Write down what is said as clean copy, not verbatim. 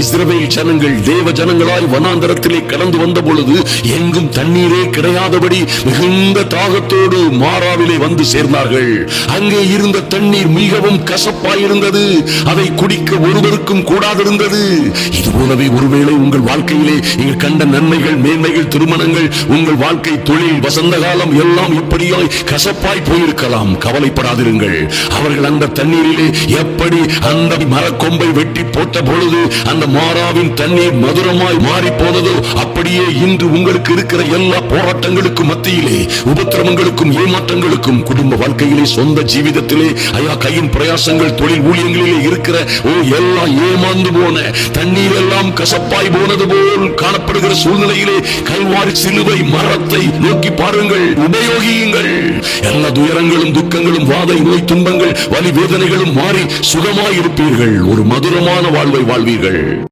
இஸ்ரவேல் ஜனங்கள் தேவ ஜனங்களாய் வனாந்தரத்திலே கடந்து வந்த பொழுது எங்கும் தண்ணீரே கிடையாதபடி மிகுந்த தாகத்தோடு மாராவிலே வந்து சேர்ந்தார்கள். அங்கே இருந்த தண்ணீர் மிகவும் கசப்பாயிருந்தது. அதை குடிக்க ஒருவருக்கும் கூடாதிருந்தது. இதுபோலவே ஒருவேளை உங்கள் வாழ்க்கையிலே நீங்கள் கண்ட நன்மைகள், மேன்மைகள், திருமணங்கள், உங்கள் வாழ்க்கை, தொழில், வசந்த காலம் எல்லாம் இப்படியாய் கசப்பாய் போயிருக்கலாம். கவலைப்படாதிருங்கள். அவர்கள் அந்த தண்ணீரிலே எப்படி அந்த மரக்கொம்பை வெட்டி போட்ட பொழுது அந்த மாறாவின் தண்ணீர் மதுரமாய் மாறி போனதோ, அப்படியே இன்று உங்களுக்கு இருக்கிற எல்லா போராட்டங்களுக்கும் மத்தியிலே, உபத்திரவங்களுக்கும், ஏமாற்றங்களுக்கும், குடும்ப வாழ்க்கையிலே, சொந்த ஜீவிதத்திலே, கையின் பிரயாசங்கள், தொழில் ஊழியங்களிலே இருக்கிற எல்லாம் ஏமாந்து போன தண்ணீர் எல்லாம் கசப்பாய் போனது போல் காணப்படுகிற சூழ்நிலையிலே கல்வாரி சிலுவை மரத்தை நோக்கி பாருங்கள், உபயோகியுங்கள். எல்லா துயரங்களும், துக்கங்களும், வாதை, நோய், துன்பங்கள், வலி, வேதனைகளும் மாறி சுகமாய் இருப்பீர்கள். ஒரு மதுரமான வாழ்வை வாழ்வீர்கள்.